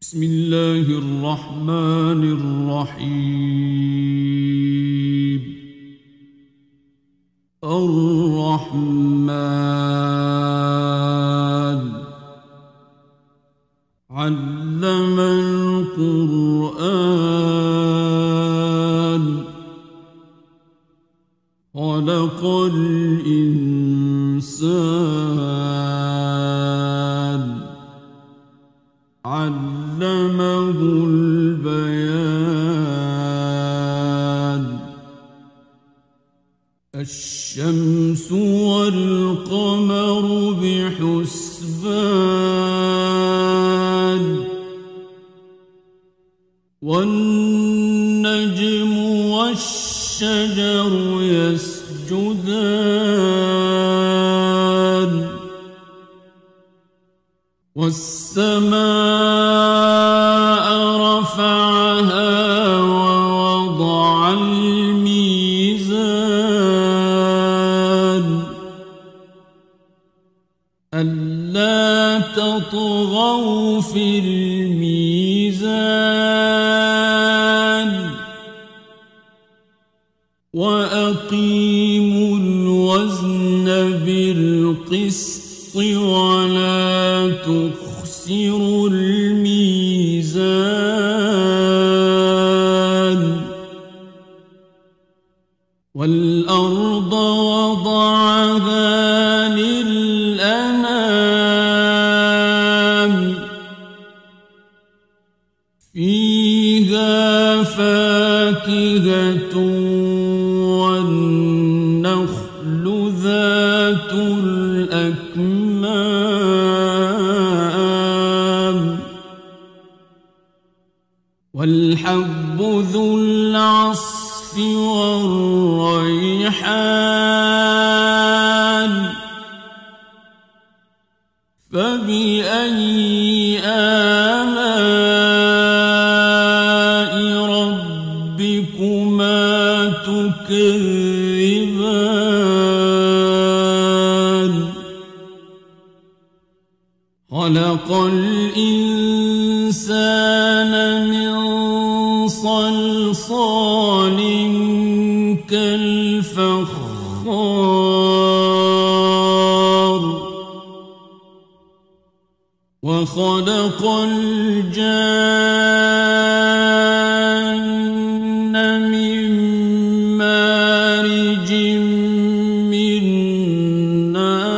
بسم الله الرحمن الرحيم. الرحمن علم القرآن خلق الإنسان علمه البيان. الشمس والقمر بحسبان والنجم والشجر يسجدان والسماء رفعها ووضع الميزان ألا تطغوا في الميزان وأقيموا الوزن بالقسط ولا تخسروا الميزان. والأرض وضعها للأنام فيها فاكهة والنخل ذات الأكمام والحب ذو العصف والريحان فبأي آلاء ربكما تكذبان. خلق الإنسان من صلصال كالفخار وخلق الجن من مارج من نار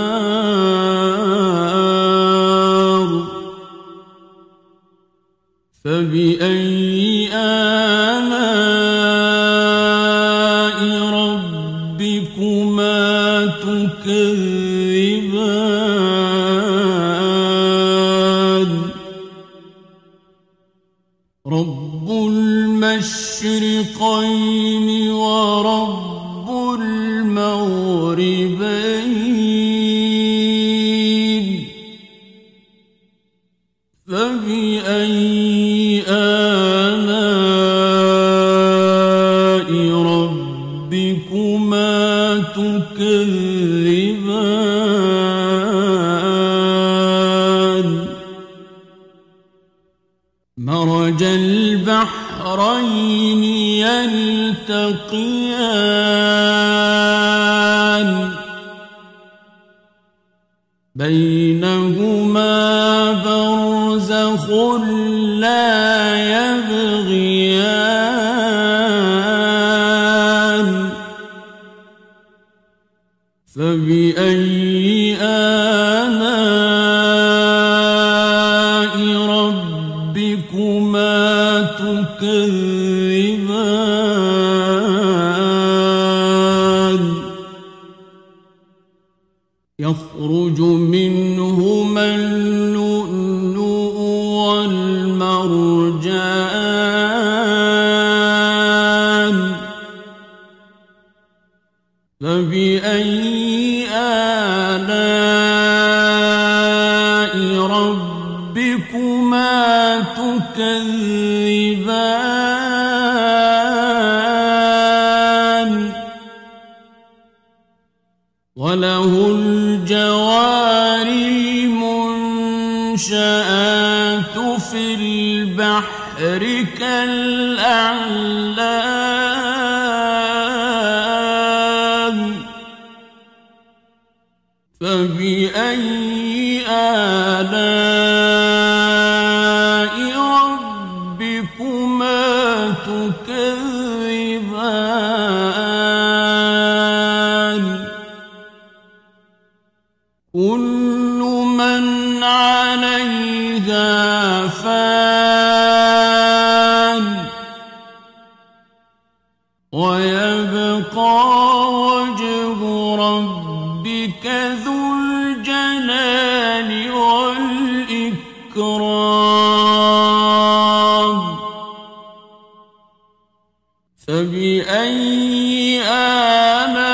فبأي آلاء ربكما تكذبان. رب المشرقين ورب المغربين فبأي آلاء ربكما تكذبان. مرج البحرين يلتقيان بينهما برزخ لا يبغيان فبأي آلاء ربكما تكذبان. يخرج منهما اللؤلؤ والمرجان فبأي آلاء ربكما تكذبان. وله الجوار المنشآت في البحر كالأعلام فبأي آلاء ربكما تكذبان كل من عليها فان ويبقى وجه ربك ذو الجلال والإكرام فبأي آلاء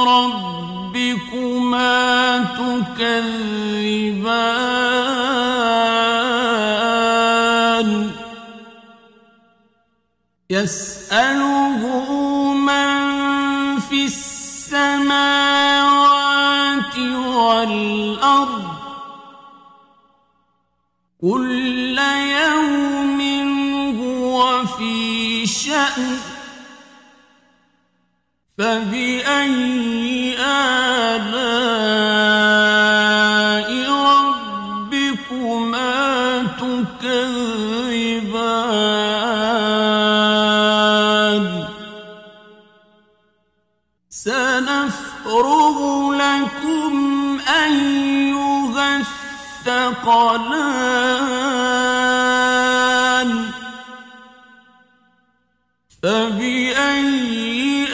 ربكما تكذبان يسأله من في السماوات والأرض كل يوم هو في شأن فبأي آلاء ربكما تكذبان سنفرغ لكم أيها الثقلان فبأي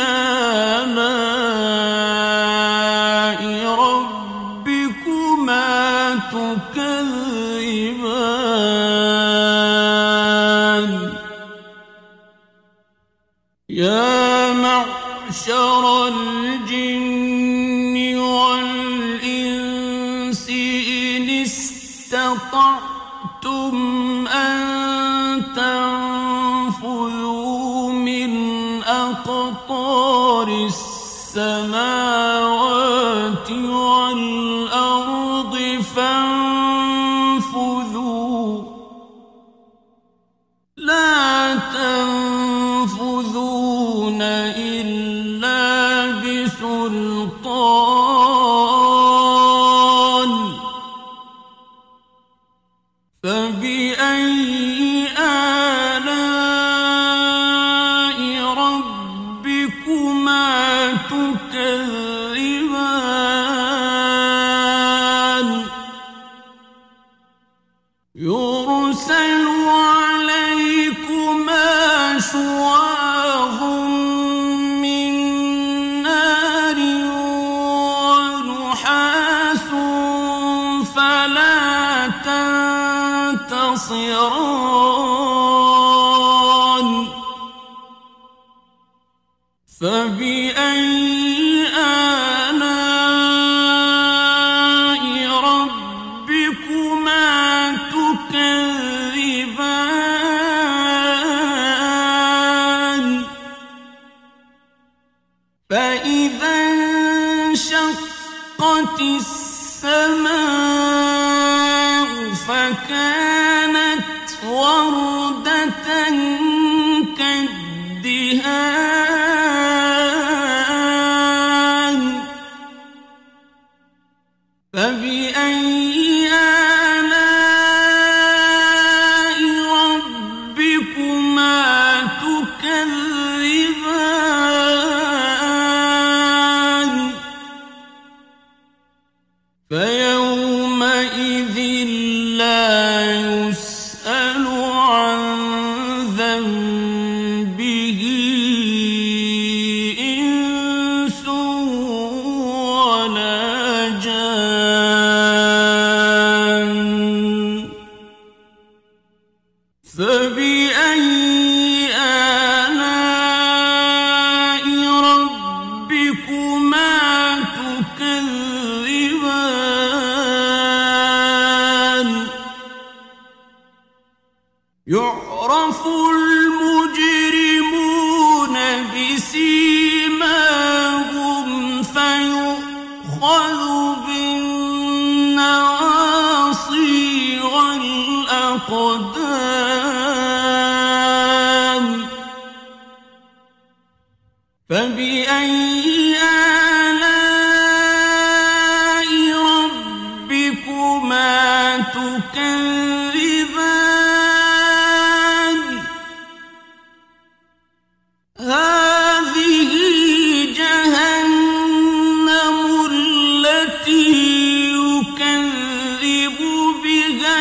آلاء ربكما تكذبان يا معشر الجن والإنس إن استطعتم أن تنفذوا من أقطار السماوات والأرض فانفذوا لا تنفذون إلا بسلطان فبأي آلاء ربكما تكذبان يرسل عليكما شواظ من نار ونحاس فلا تنتصران فبأي آلاء ربكما تكذبان فإذا انشقت السماء فكانت وردة كالدهان فبأي آلاء ربكما تكذبان فيومئذ لا يسأل عن ذنبه إنس ولا جان فبأي آلاء ربكما تكذبان يعرف المجرمون بسيماهم فيؤخذ بالنواصي الأقدام فبأي آلاء ربكما تكذبان هذه جهنم التي يكذب بها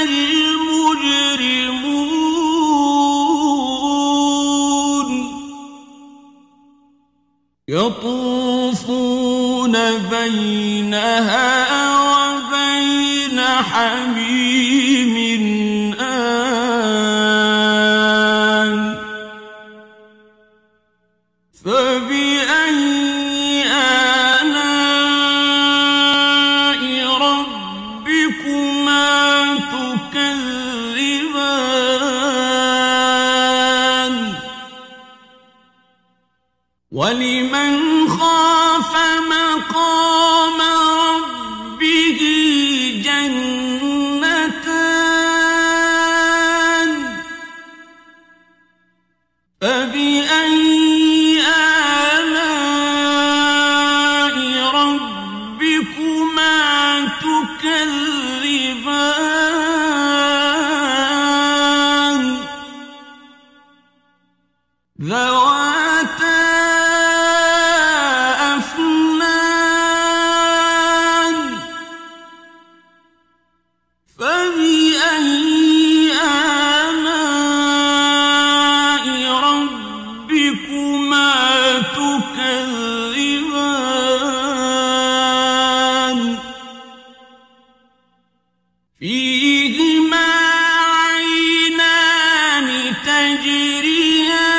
المجرمون يطوفون بينها وبين حميم آن فبأي آلاء ربكما تكذبان ولمن خاف مقام ربه جنتان فبأي آلاء ربكما تكذبان ذواتا أفنان فبأي آلاء ربكما تكذبان فيهما عينان تجريان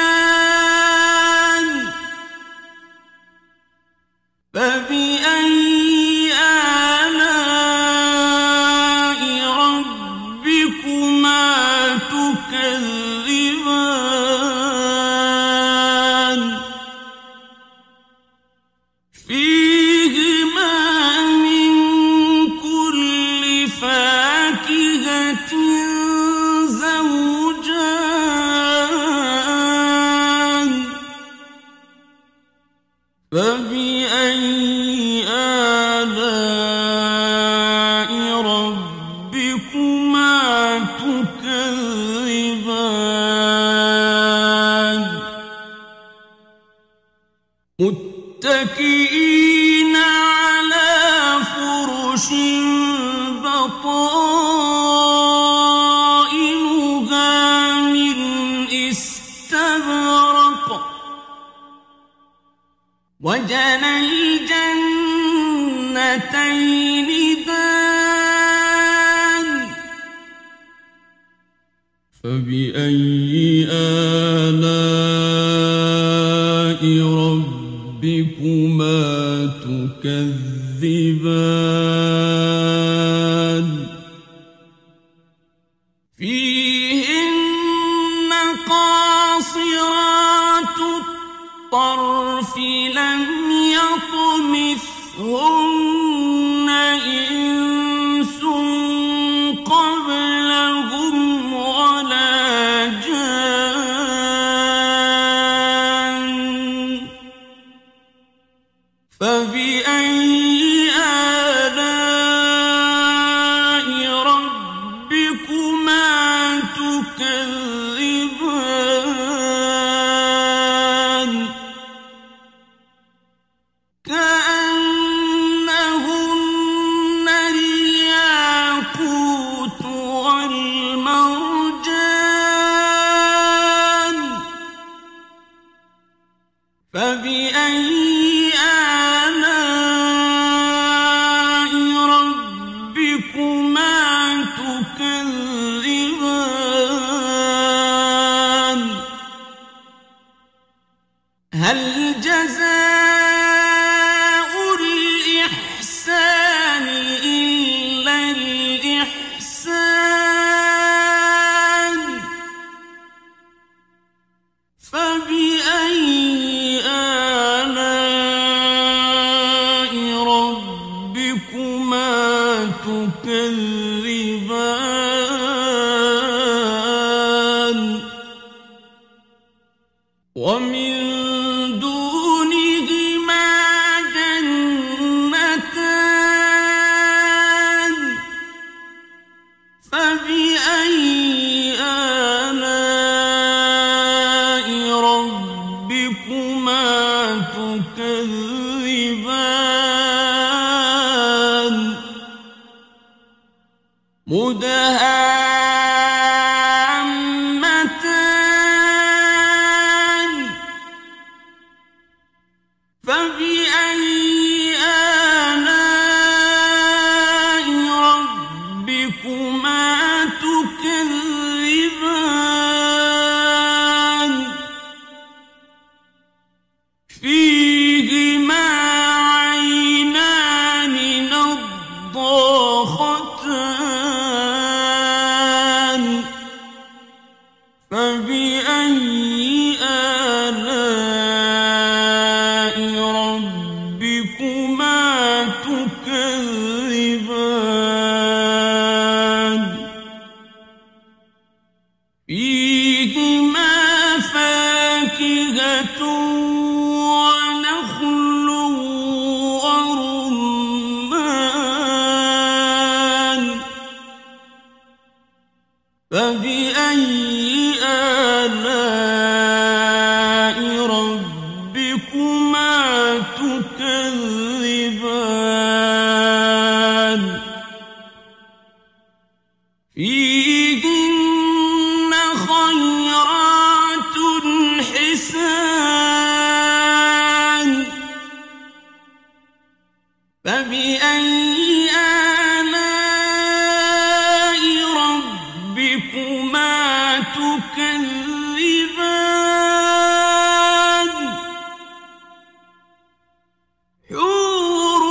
فبأي آلاء ربكما تكذبان فيهما من كل فاكهة زوجان فبأي آلاء ربكما تكذبان متكئين على فرش بطائنها من استبرق وجنى الجنتين دان فبأي آلاء ربكما تكذبان فيهن قاصرات الطرف لم يطمثهن إنس قبلهم ولا جان فبأي آلاء ربكما تكذبان كأنهن الياقوت والمرجان فبأي آلاء ربكما تكذبان هل جزاء الإحسان إلا الإحسان فبأي آلاء ومن دونهما جنتان فبأي آلاء ربكما تكذبان مدهامتان فبأي آلاء ربكما تكذبان فيهما عينان نضاختان فبأي آلاء ربكما تكذبان فيهما فاكهة ونخل ورمان فبأي آلاء ربكما تكذبان فيهن خيرات حسان فبأي آلاء ربكما تكذبان حور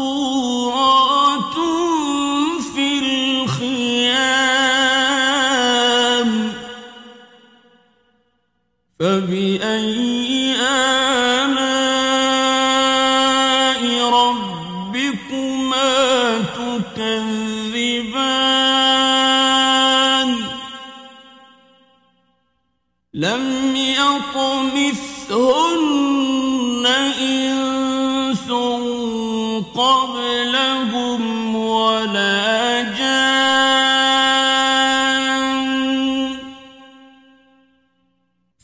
مقصورات في الخيام فبأي آلاء ربكما تكذبان لم يطمثهن إنس قبلهم ولا جان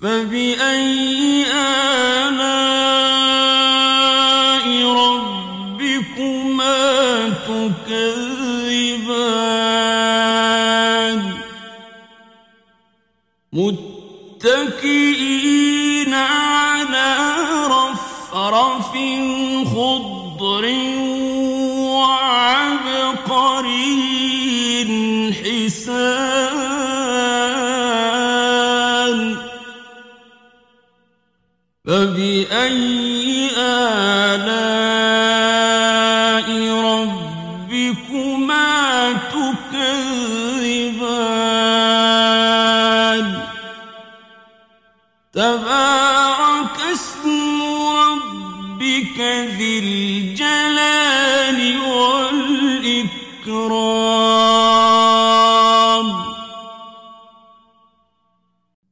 فبأي آلاء ربكما تكذبان متكئين على رفرف خضر وعبقري حسان فبأي آلاء ربكما تكذبان تبارك اسم ربك ذي الجلال والإكرام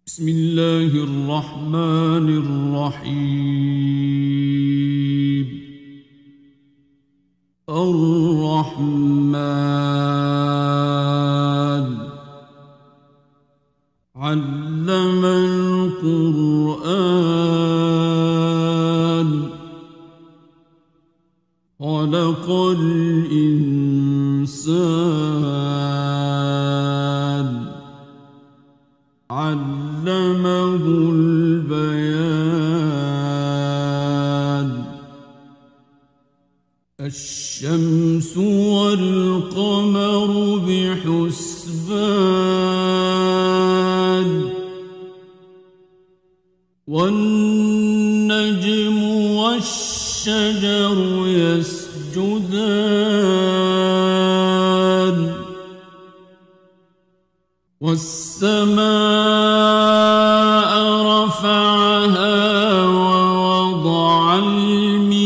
بسم الله الرحمن الرحيم الرحمن علم القرآن خلق الإنسان علمه البيان الشمس والقمر بحسبان والنجم والشجر يسجدان والسماء رفعها ووضع الميزان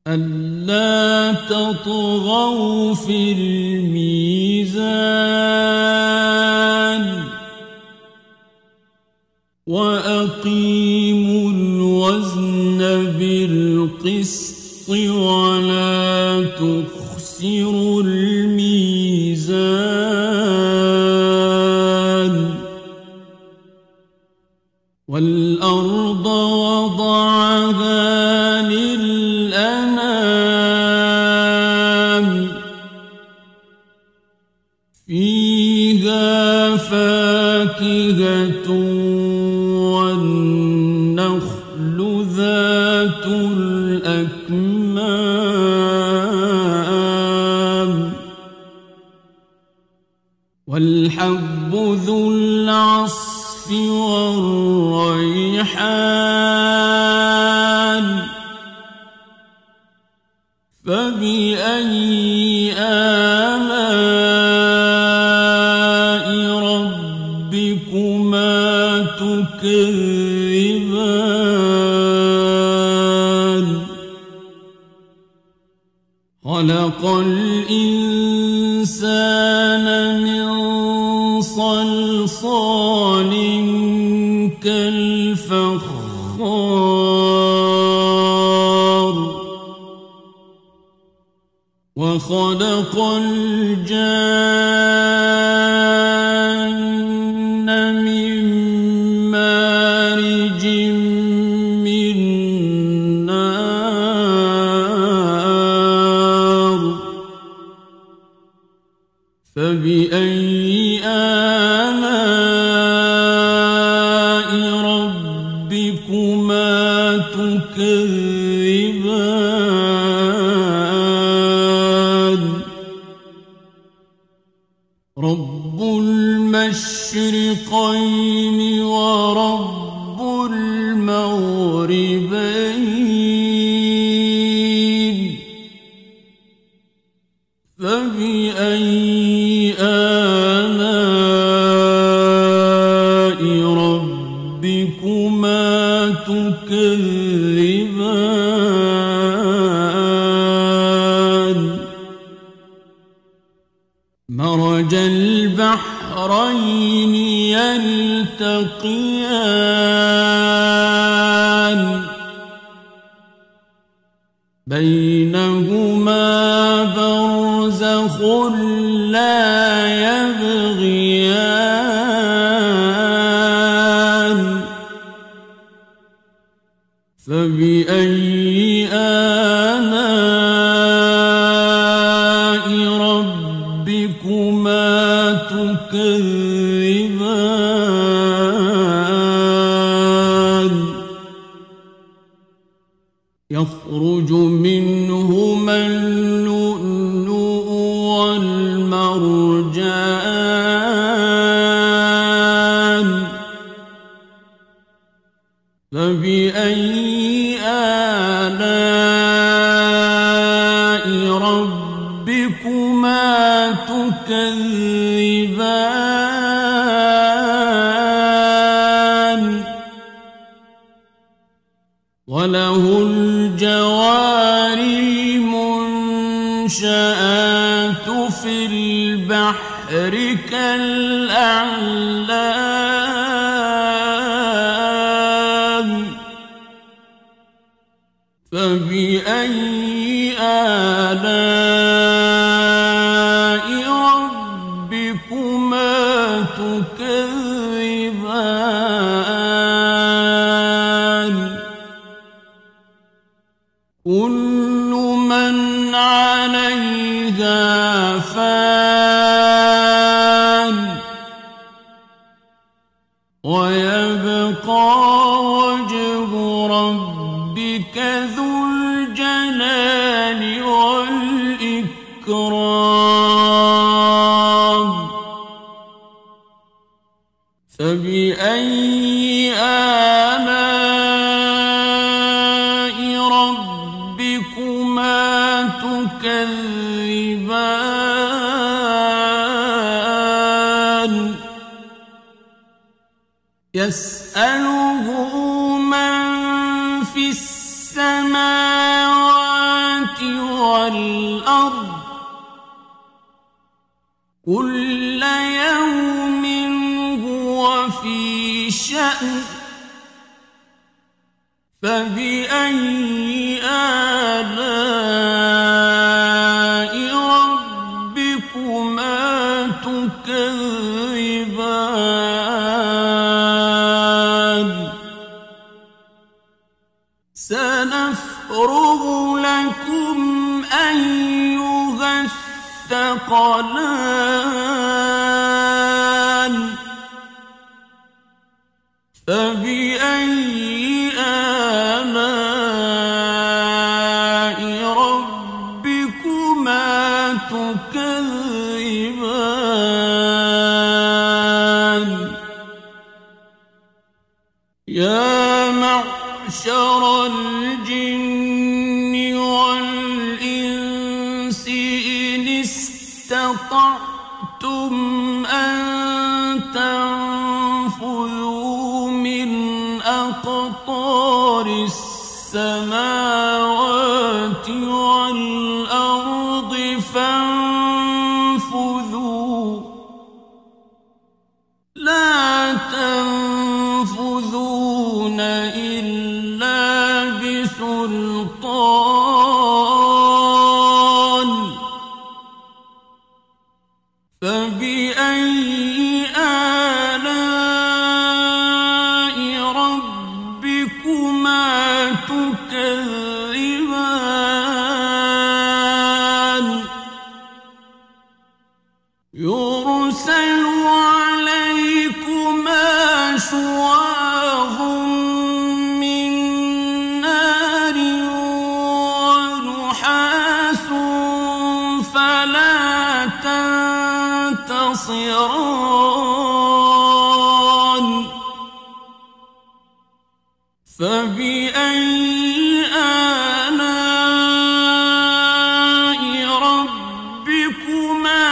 ألا تطغوا في الميزان وأقيموا الوزن بالقسط ولا تخسروا الميزان والأرض وضعها للأنام فيها فاكهة والنخل ذات الأكمام والحب ذو العصف والريحان فبأي آلاء ربكما تكذبان خلق الإنسان من صلصال كالفخار وخلق الجان من مارج من نار فبأي آلاء ربكما تكذبان رب المشرقين ورب المغربين فبأي آلاء ربكما تكذبان مرج البحرين يلتقيان بينهما برزخ لا يبغيان فبأي آلاء ربكما تكذبان يخرج منهما اللؤلؤ والمرجان فبأي آلاء ربكما تكذبان وله الجوار المنشآت في البحر كالأعلام فبأي آلاء ربكما تكذبان كل من عليها فان ويبقى وجه ربك ذو الجلال والإكرام فبأي آلاء ربكما تكذبان يسأله من في السماوات والأرض كل يوم هو في شأن فبأي آلاء ربكما تكذبان سنفرغ لكم أيها الثقلان فبأي آلاء ربكما تكذبان يا معشر الجن والإنس إن استطعتم أن تنفذوا من أقطار السماوات والأرض فانفذوا لا تنفذون إلا بسلطان فبأي آلاء ربكما تكذبان يرسل عليكما شواظ من نار ونحاس فلا تنتصران فبأي آلاء ربكما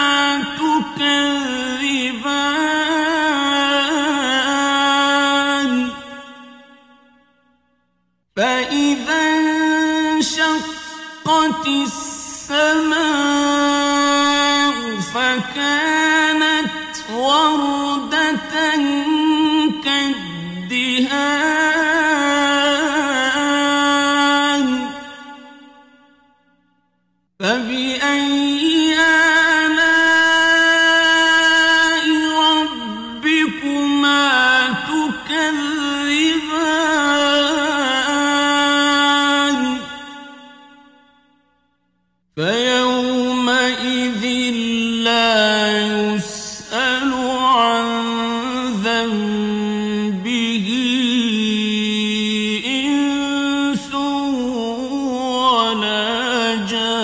تكذبان فإذا انشقت السماء فكانت وردة كالدهان فبأي آلاء ربكما تكذبان فيومئذ لا يسأل عن ذنبه إنس ولا جان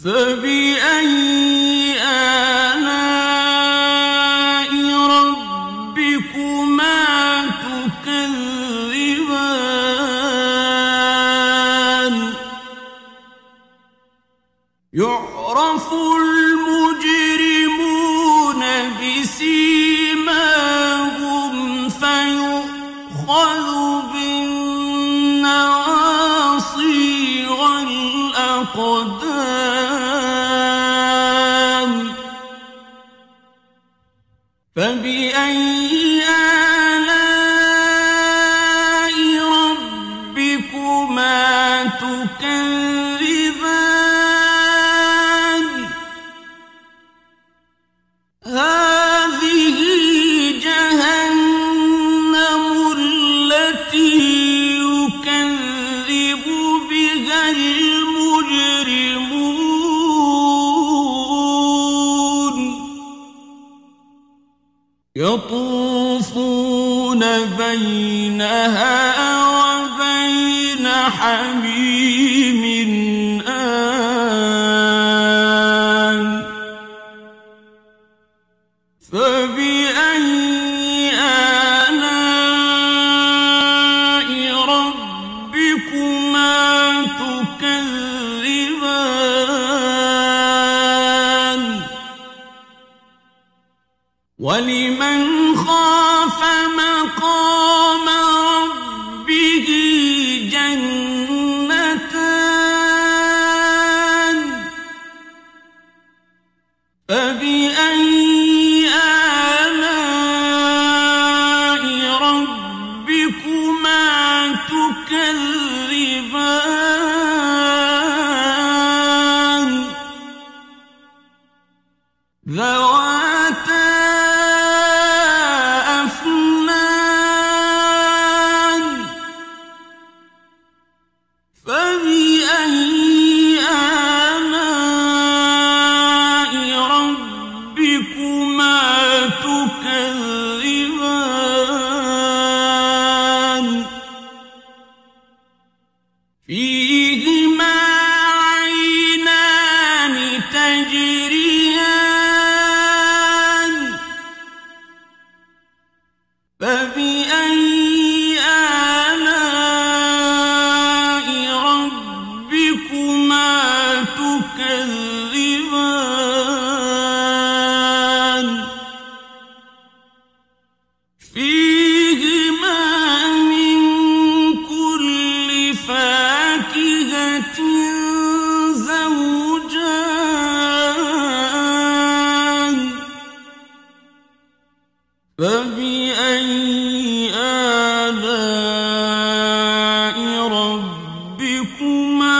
فبأي آلاء ربكما تكذبان يعرف المجرمون بسيماهم فيؤخذ بالنواصي والأقدام فبأي آلاء ربكما تكذبان هذه جهنم التي يكذب بها المجرمون يطوفون بينها وبين حميم آن فبأي آلاء ربكما تكذبان ولمن خاف مقام ربه ربكما تكذبان ذواتا أفنان فبأي آلاء ربكما تكذبان فيهما عينان تجريان فبأي آلاء ربكما تكذبان فيهما من كل فاكهة زوجان فبأي آلاء ربكما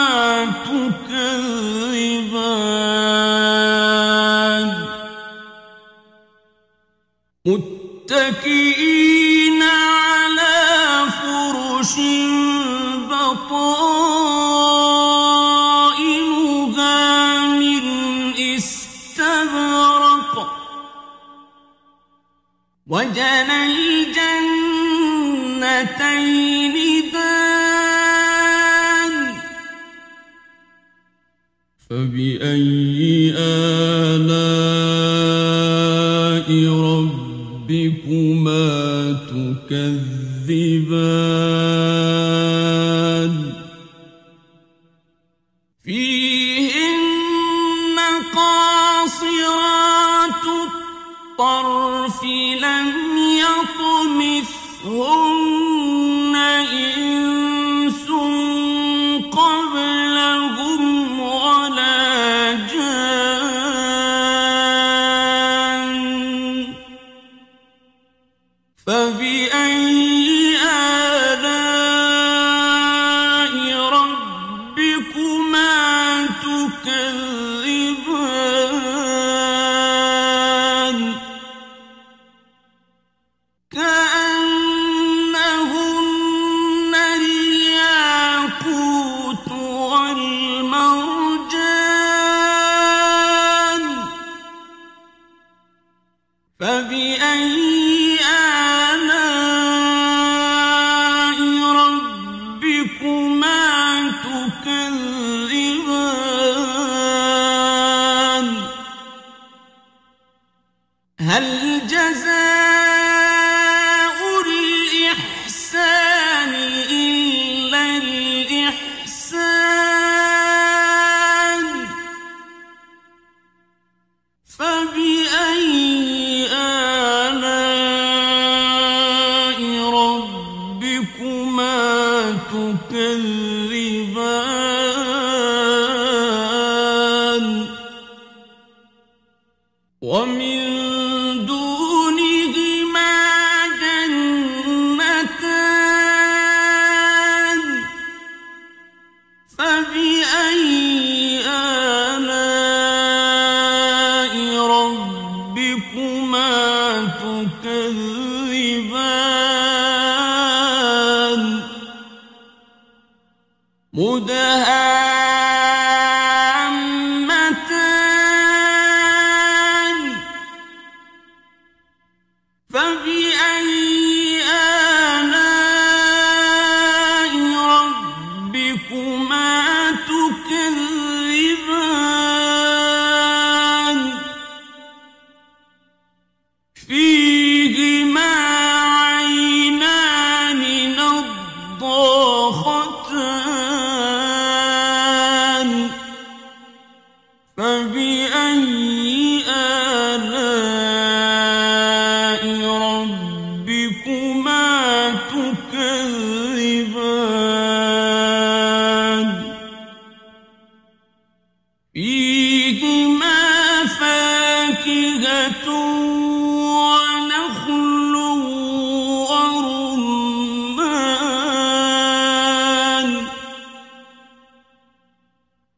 تكذبان متكئين على فرش بطائنها من استبرق وجنى الجنتين دان فبأي آلاء ربكما تكذبان فيهن قاصرات الطرف لم يطمثهن إنس قبلهم ولا جان فبأي آلاء ربكما تكذبان كأنهن الياقوت والمرجان فبأي آلاء ربكما تكذبان هل جزاء الإحسان إلا الإحسان فبأي آلاء ربكما تكذبان ومن دونهما جنتان فبأي آلاء ربكما تكذبان مدهامتان فبأي آلاء ربكما تكذبان فيهما عينان نضاختان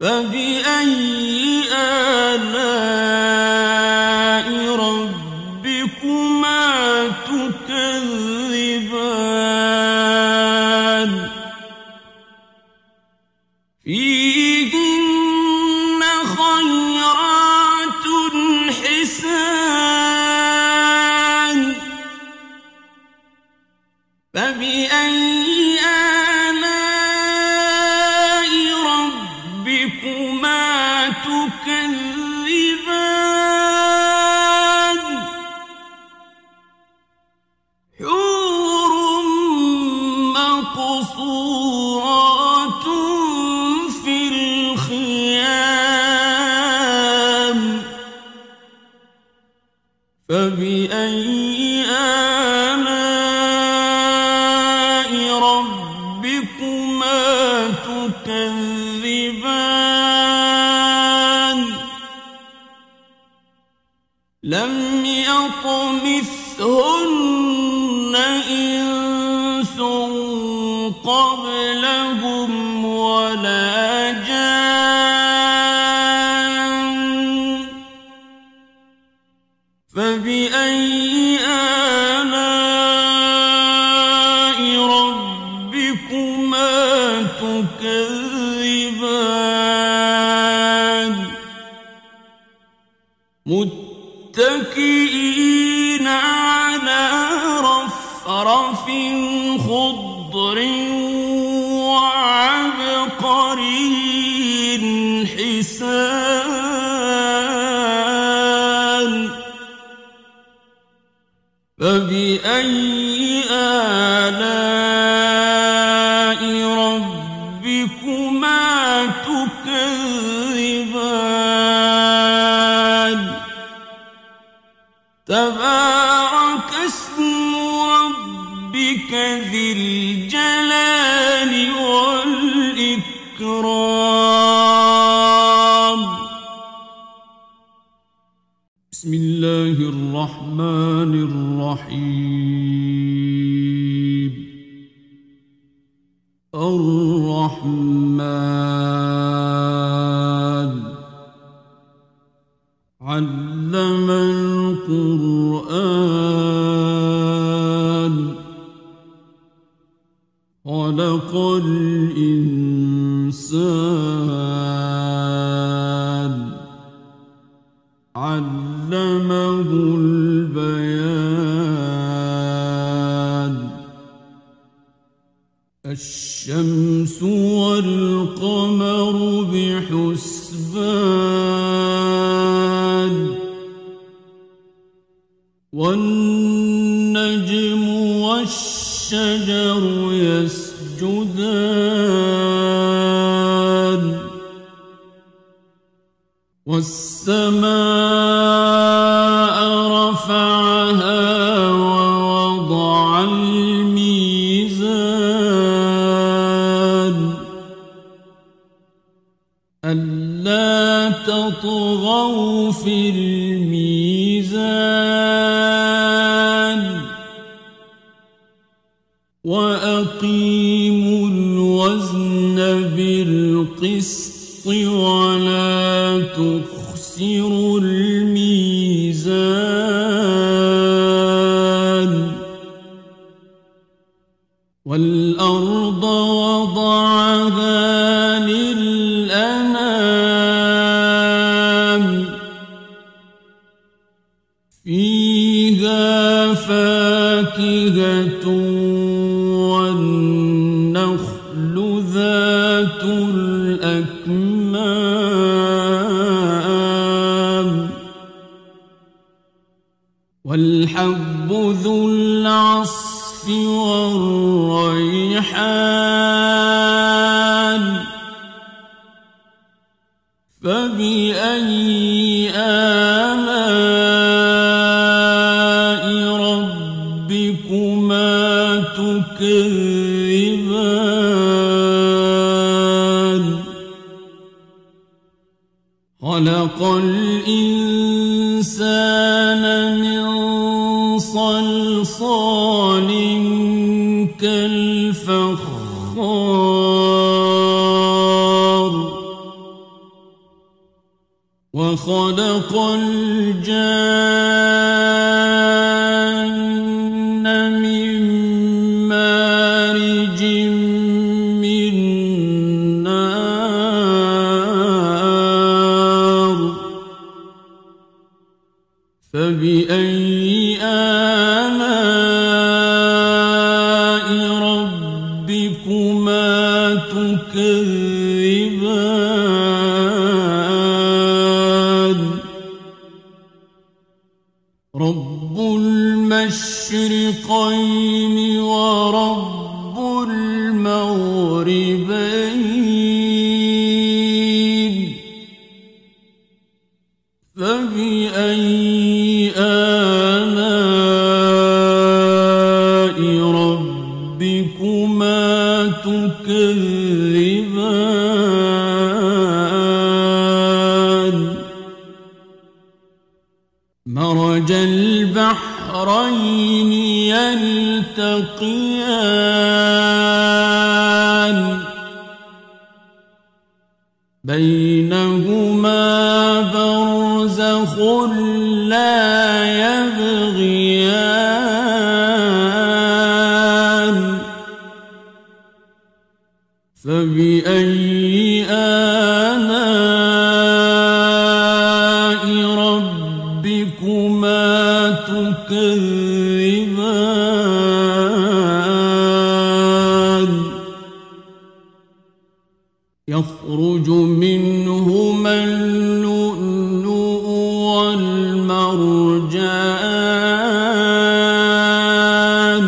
فبأي آلاء ربكما تكذبان فيهن خيرات حسان فبأي آلاء ربكما تكذبان حور مقصورات في الخيام فبأي آلاء ربكما تكذبان لم يطمثهن إنس قبلهم ولا جان فبأي آلاء ربكما تكذبان متكئين على رفرف خضر وعبقري حسان فبأي آلاء ربكما تكذبان تبارك اسم ربك ذي الجلال والإكرام بسم الله الرحمن الرحيم الرحمن علم القرآن خلق الإنسان علمه البيان الشمس والقمر بحسبان والنجم والشجر يسجدان والسماء رفعها ووضع الميزان ألا تطغوا في الميزان وأقيموا الوزن بالقسط ولا تخسروا الميزان والأرض وضعها للأنام فيها فاكهة والنخل ذات الأكمام والحب ذو العصف والريحان فبأي آلاء ربكما تكذبان خلق الإنسان من صلصال كالفخار وخلق الجن من مارج من نار فبأي آلاء ربكما تكذبان رب المشرقين ورب المغربين فبأي آلاء ربكما تكذبان مرج البحرين يلتقيان بينهما برزخ لا يبغيان فبأي آلاء ربكما تكذبان يخرج منهما اللؤلؤ والمرجان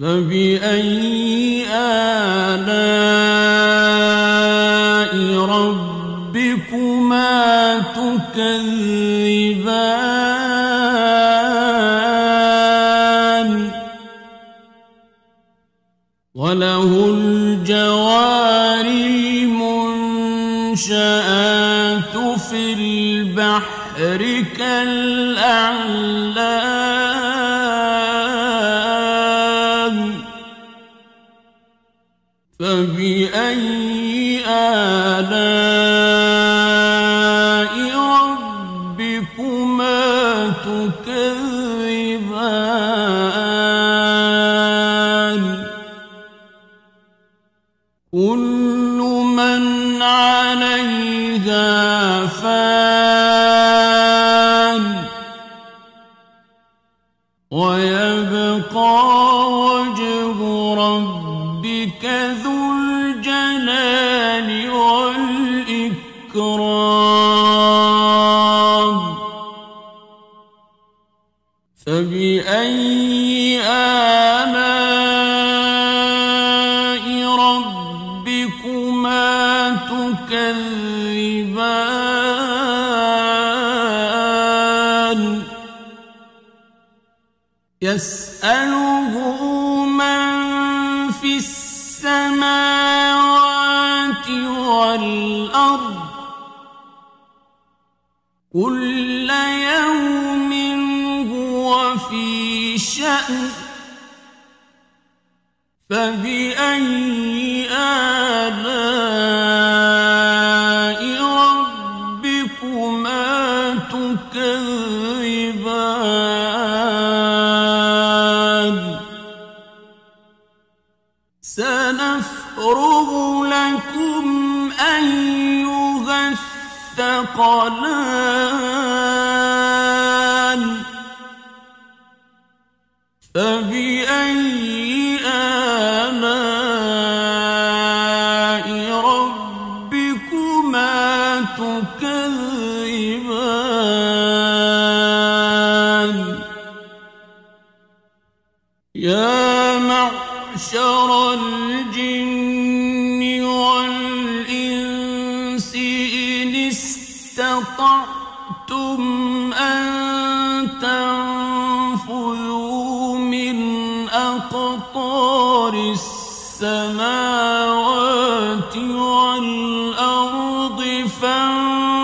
فبأي آلاء ربكما تكذبان وله الجوار المنشآت في البحر كالأعلام فبأي آلاء ربكما تكذبان كل من عليها فان ويبقى وجه ربك ذو الجلال والإكرام فبأي آلاء ربكما تكذبان يسأله من في السماوات والأرض كل يوم هو في شأن فبأي آلاء ربكما تكذبان سنفرغ لكم أيها الثقلان فبأي آلاء ربكما تكذبان يا معشر الجن والإنس إن استطعتم أن تنفذوا من أقطار السماوات والأرض فانفذوا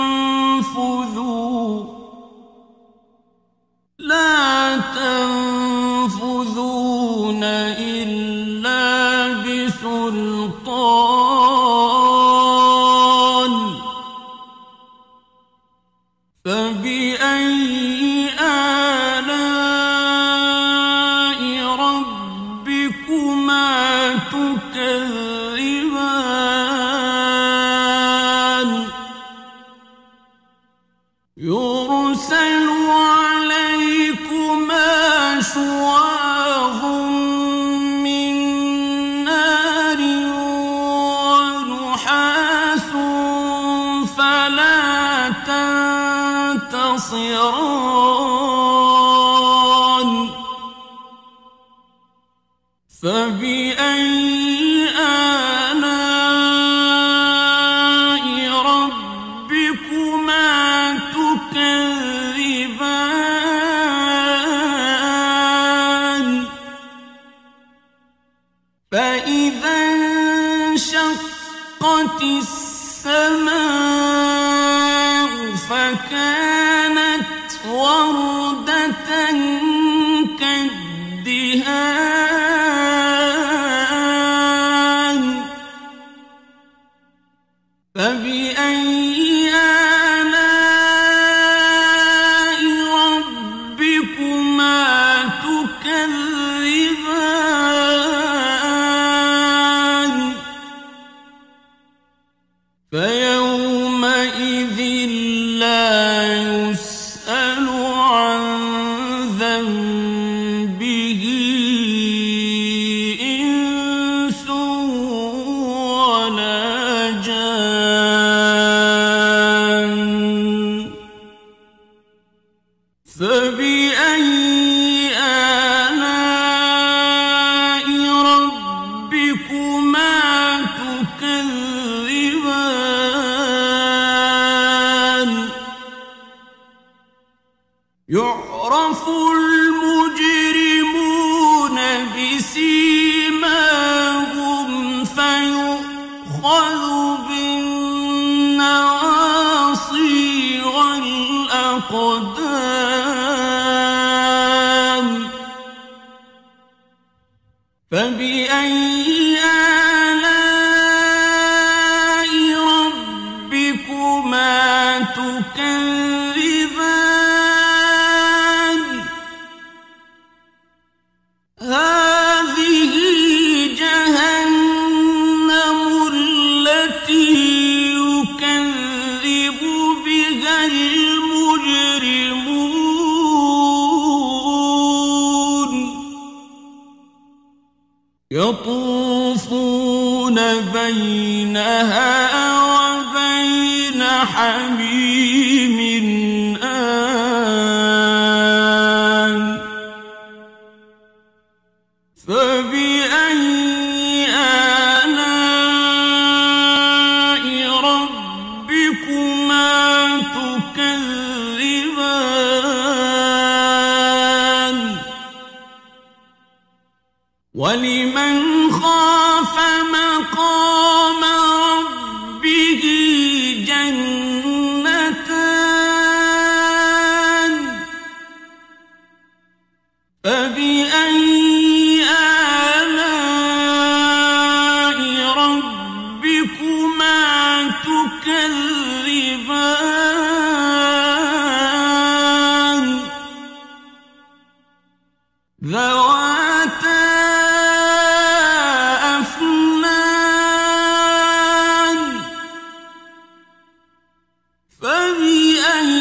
لا تنفذون إلا بسلطان ربكما تكذبان يرسل عليكما شواظ من نار ونحاس فلا تنتصران فبأي آلاء ربكما تكذبان فإذا انشقت السماء فكانت وردة كالدهان فبأي آلاء ربكما تكذبان فيومئذ لا يسأل عن ذنبه إنس ولا جان فبأي آلاء ربكما تكذبان يعرف المجرمون بسيماهم فيؤخذ بالنواصي والأقدام فبأي آلاء ربكما تكذبان هذه جهنم التي يكذب بها المجرمون يطوفون بينها وبين حميم آن فبأي آلاء ربكما تكذبان ولمن خاف مقام ربه جنتان فبأي آلاء ربكما تكذبان ذواتا أفنان فبأي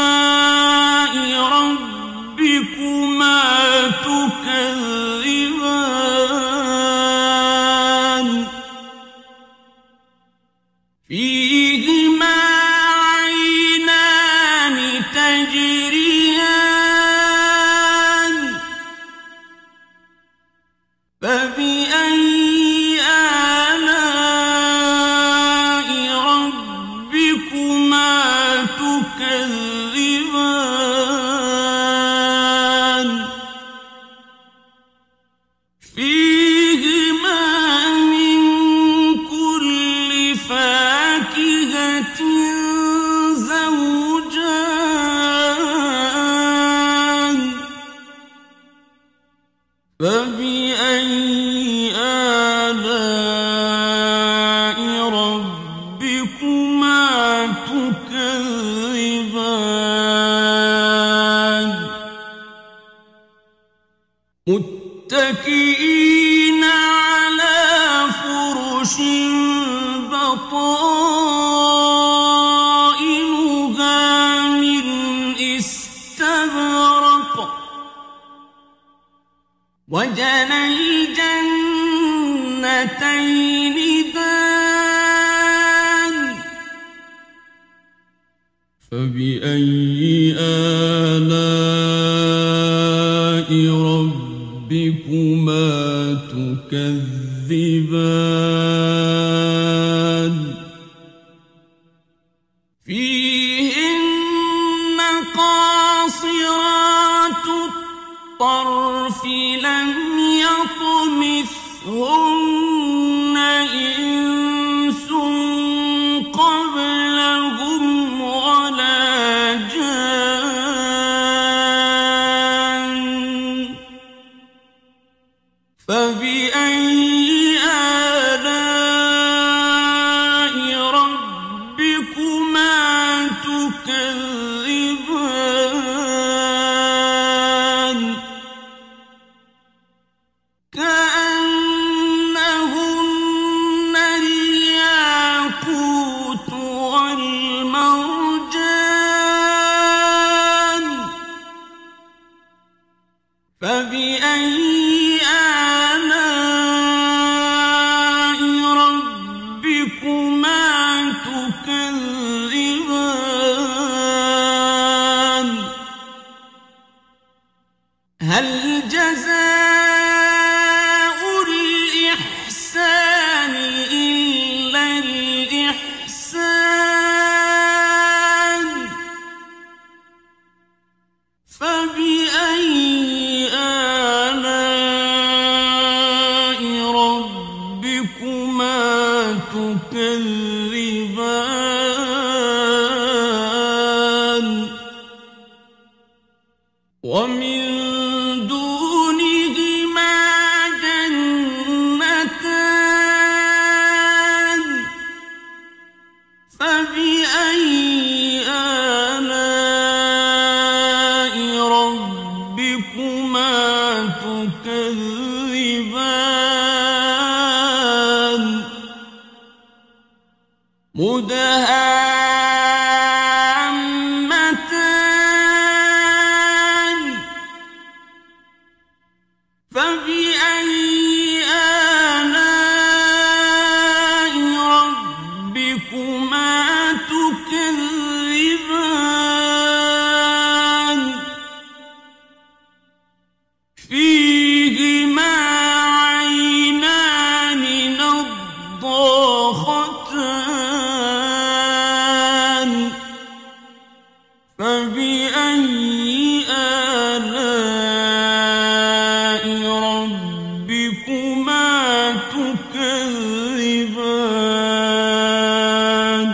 آلاء ربكما تكذبان فيهما عينان تجريان فبأي آلاء ربكما تكذبان فيهما من كل فاكهة زوجان فبأي آلاء ربكما تكذبان متكئين على فرش بطائنها من استبرق وجنى الجنتين دان فبأي آلاء ربكما تكذبان فيهن قاصرات الطرف لم يطمثهن إنس قبلهم ولا جان فبأي آلاء ربكما تكذبان كأنهن الياقوت والمرجان فبأي آلاء ربكما تكذبان هل جزاء الإحسان إلا الإحسان فبأي آلاء ربكما تكذبان ومن دونهما جنتان فبأي آلاء ربكما تكذبان مدهامتان فبأي آلاء ربكما تكذبان فيهما عينان نضاختان فبأي آلاء ربكما تكذبان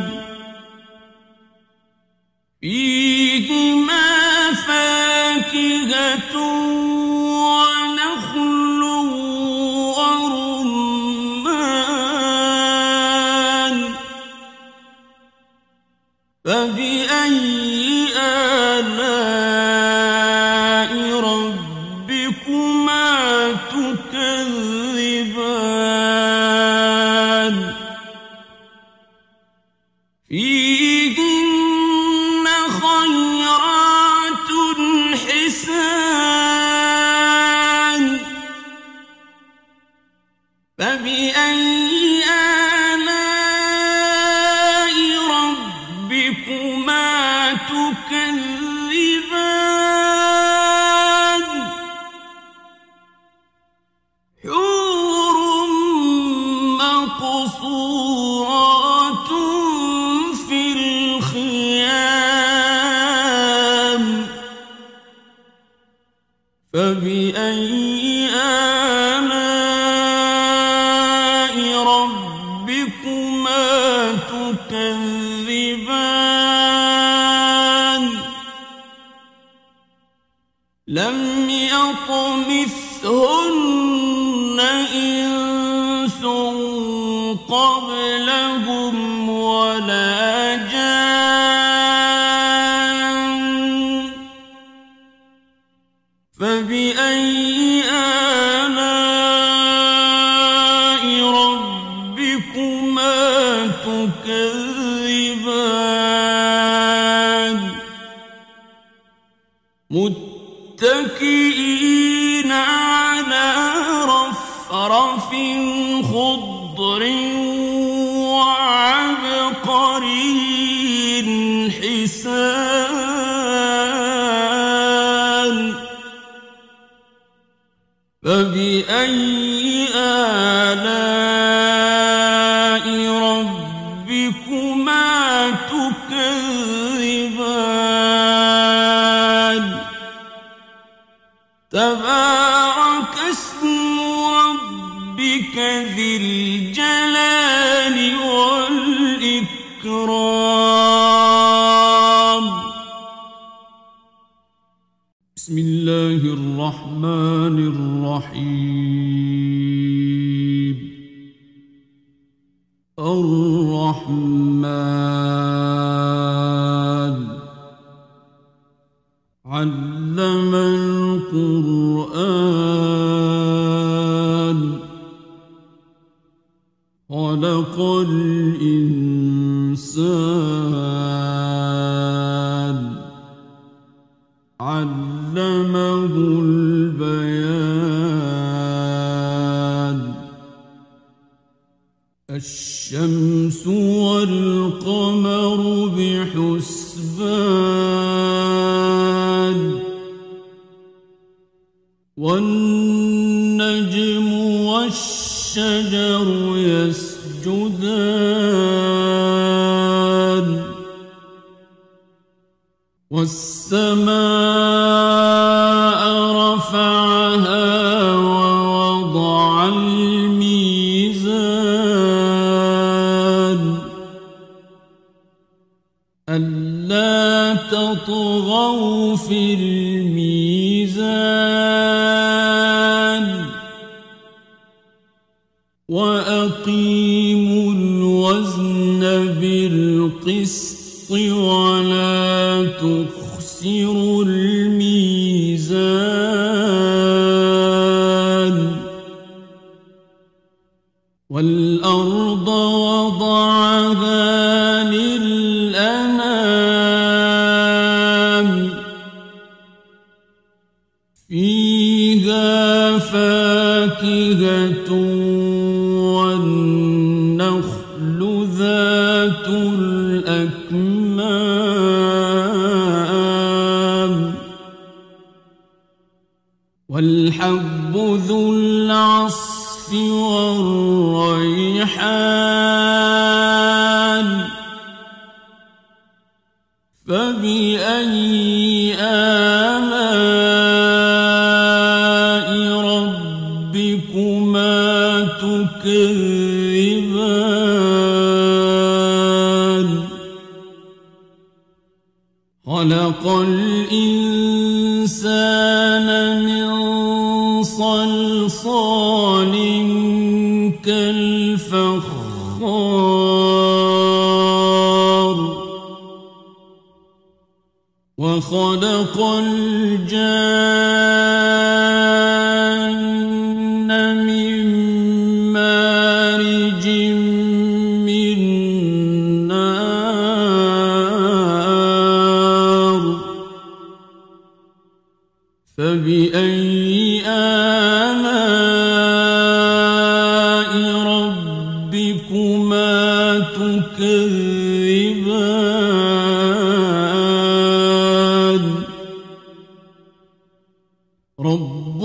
فيهما فاكهة ونخل ورمان فبأي آلاء ربكما تكذبان فيهن خيرات حسان فبأي آلاء ربكما تكذبان حور مقصورات في الخيام فبأي آلاء ربكما تكذبان لم يطمثهن إنس قبلهم ولا جان فبأي وفرث خضر وعبقري حسان فبأي آلاء ربكما تكذبان تبارك اسم ربك ذي الجلال والإكرام بسم الله الرحمن الرحيم الرحمن علم القرآن خلق الإنسان علمه البيان الشمس والقمر بحسبان والنجم والشجر يسجدان والسماء رفعها ووضع الميزان ألا تطغوا في الميزان وأقيموا الوزن بالقسط ولا تخسروا الميزان والأرض وضعها للأنام فيها فاكهة والنخل ذات الأكمام والحب ذو العصف والريحان فبأي آلاء ربكما تكذبان خلق الإنسان من صلصال كالفخار وخلق الجان من مارج من نار فبأي آلاء ربكما تكذبان رب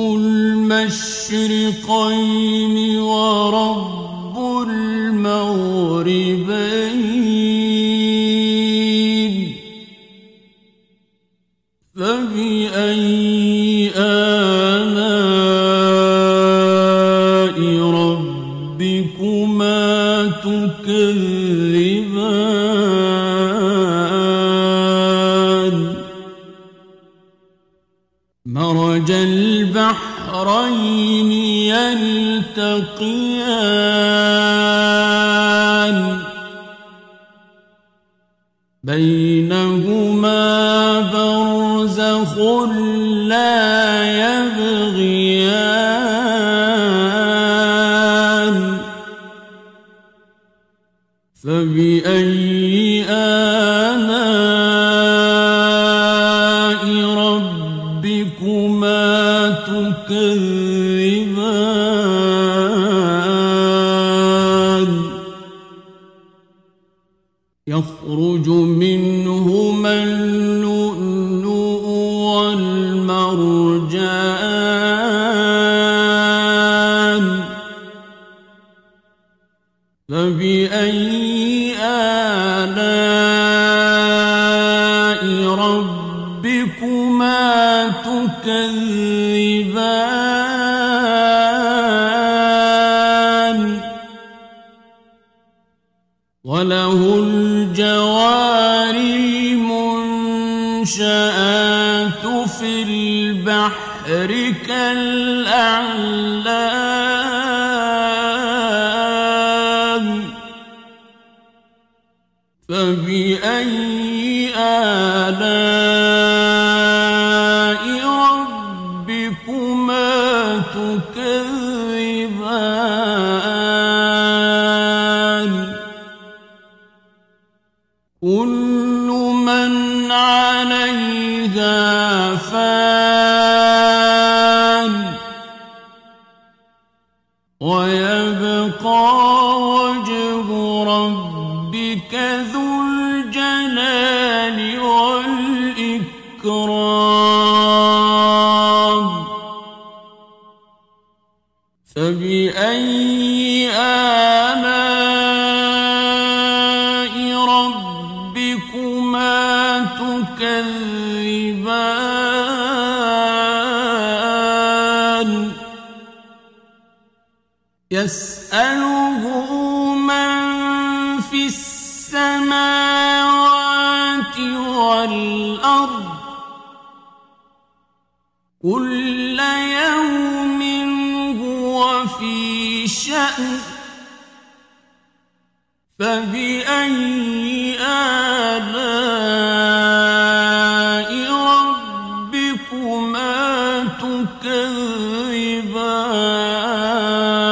المشرقين ورب المغربين فبأي آلاء ربكما تكذبان مرج البحرين يلتقيان بينهما برزخ لا يبغيان فبأي آلاء ربكما تكذبان يخرج منهما اللؤلؤ والمرجان فبأي آلاء ربكما تكذبان وله الجوار المنشآت في البحر كالأعلام فبأي آلاء ربكما تكذبان كل من عليها فان ويبقى وجه ربك ذو الجلال والإكرام فبأي آلاء ربكما تكذبان يسأله من في السماوات والأرض كل يوم هو في شأن فبأي آلاء ربكما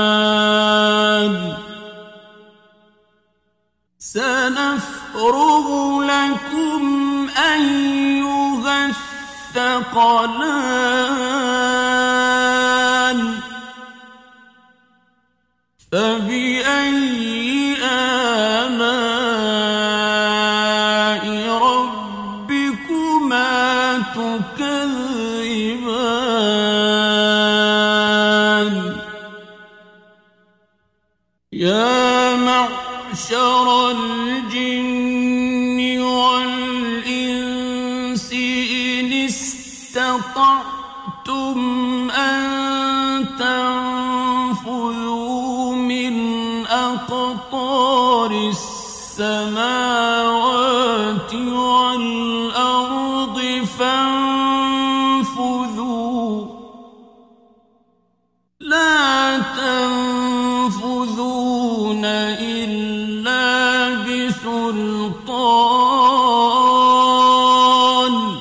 تكذبان سنفرغ لكم أيها الثقلان فبأي آلاء ربكما تكذبان يا معشر الجن والإنس إن استطعتم أن تنفذوا من أقطار السماوات والأرض فانفذوا لا تنفذون إلا بسلطان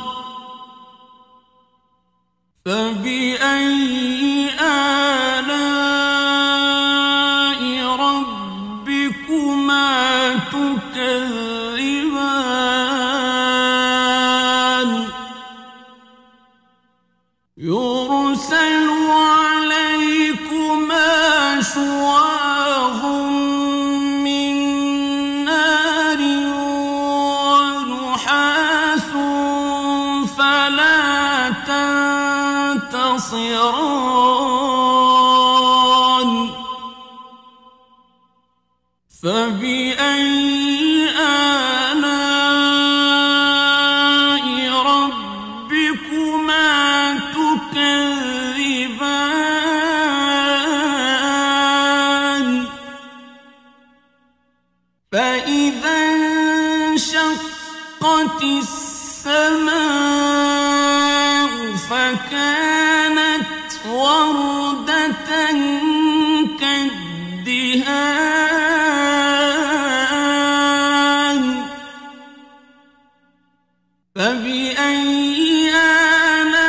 فبأي آلاء ربكما تكذبان يرسل عليكما شواظ من نار ونحاس فلا تنتصران فبأي آلاء ربكما تكذبان فإذا انشقت السماء فكانت وردة كالدهان فبأي آلاء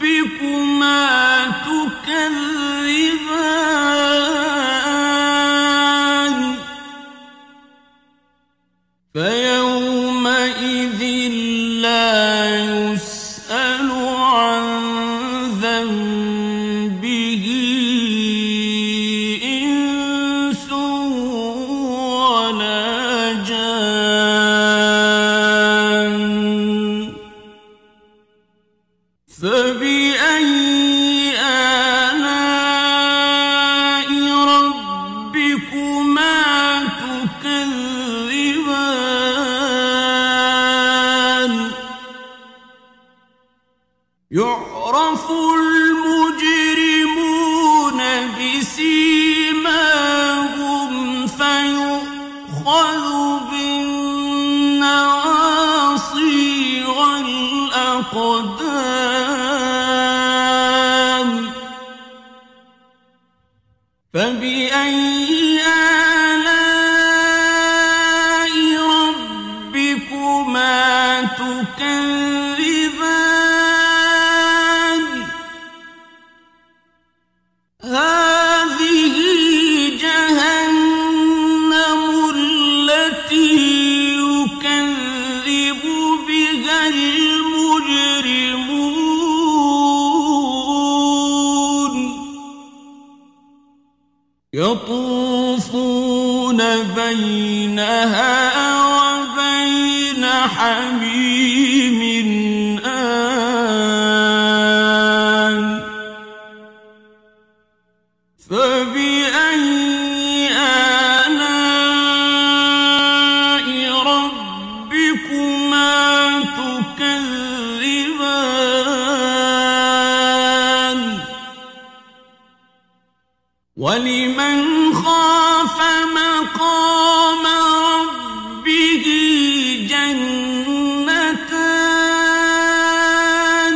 ربكما تكذبان فيومئذ لا يسأل عن ذنبه فبأي آلاء ربكما تكذبان يعرف المجرمون بسيماهم فيؤخذ بالنواصي والأقدام فبأي آلاء ربكما تكذبان هذه جهنم التي يكذب بها المجرمون يطوفون بينها وبين حميم آن فبأي آلاء ربكما تكذبان ولمن خاف مقام ربه جنتان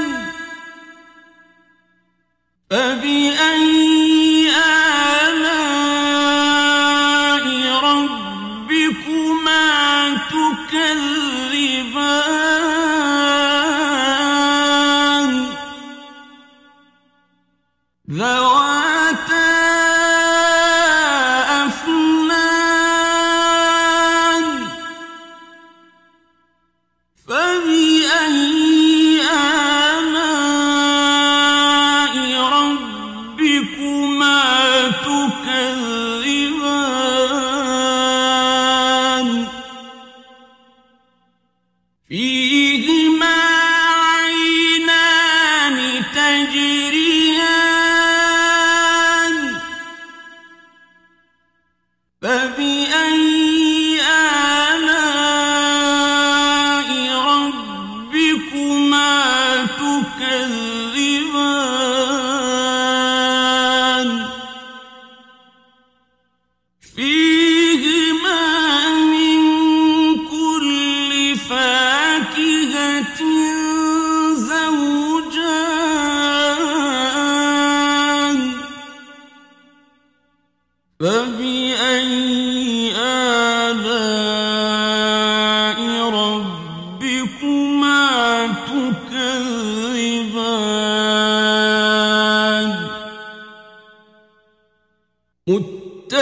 فبأي آلاء ربكما تكذبان ذواتا أفنان فبأي آلاء ربكما تكذبان فيهما عينان تجريان فبأي آلاء ربكما تكذبان فيهما من كل فاكهة زوجان فبأي آلاء ربكما تكذبان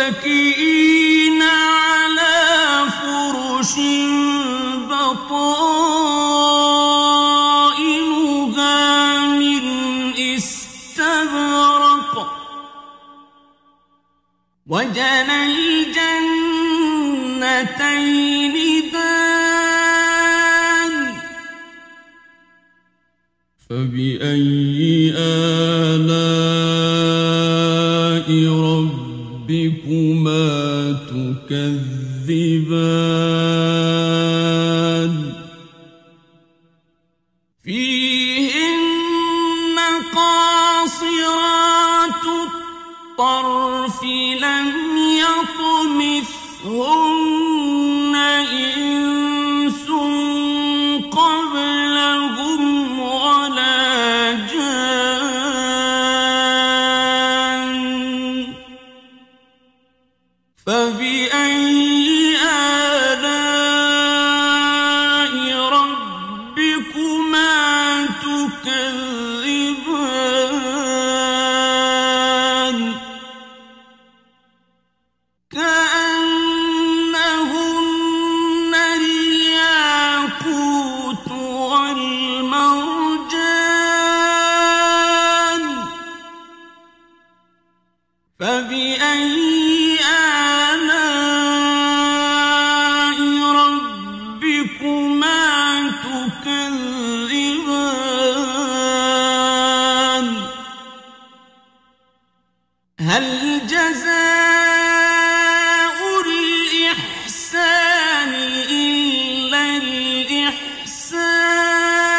متكئين على فرش بطائنها من استبرق وجنى الجنتين دان فبأي آلاء ربكما تكذبان فيهن قاصرات الطرف لم يطمثهن إنس قبلهم ولا جان فبأي آلاء ربكما تكذبان كأنهن الياقوت والمرجان فبأي آلاء ربكما تكذبان جزاء الإحسان إلا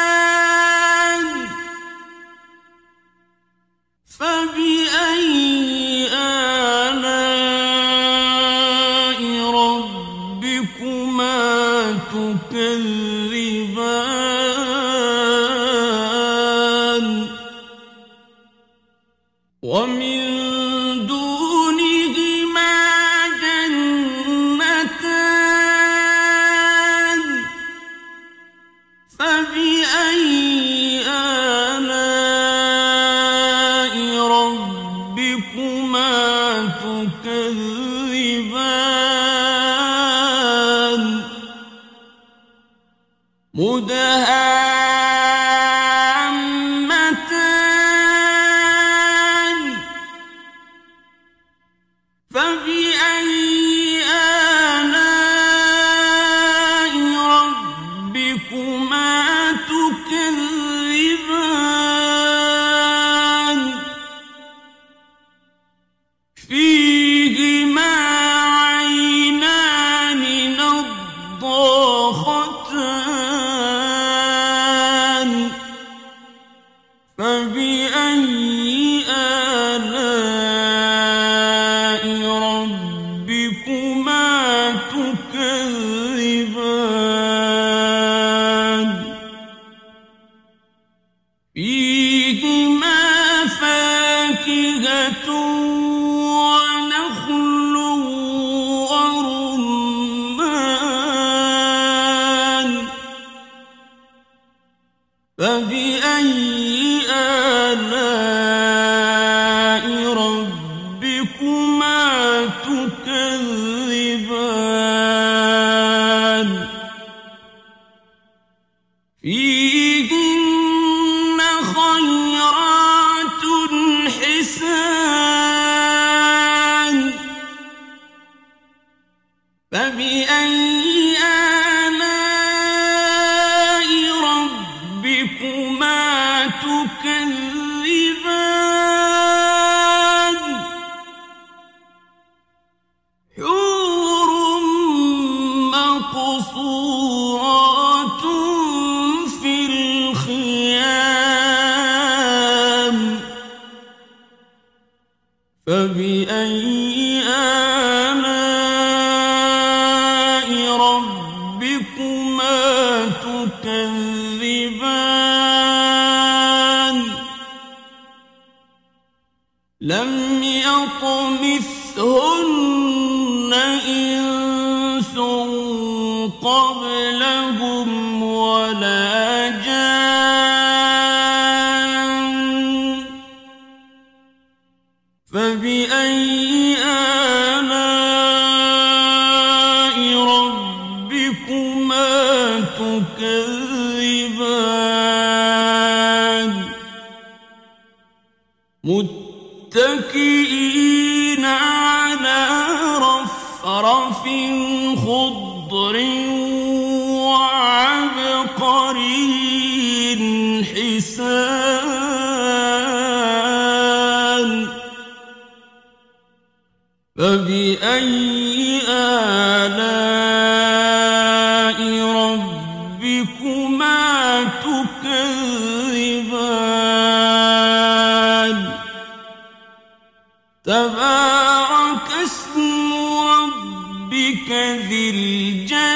الإحسان فبأي آلاء ربكما تكذبان ومن دونهما جنتان فبأي آلاء ربكما تكذبان مدهامتان فبأي آلاء ربكما تكذبان فيهما عينان نضاختان فبأي آلاء ربكما تكذبان فيهما فاكهة ونخل ورمان فبأي آلاء ربكما تكذبان فيهن خيرات حسان فبأي آلاء ربكما تكذبان حور مقصورات في الخيام فبأي آلاء ربكما تكذبان لم يطمثهن إنس قبلهم ولا جان فبأي آلاء ربكما تكذبان متكئين على رفرف خضر وعبقري حسان فبأي آلاء ربكما تكذبان تبارك اسم ربك ذي الجلال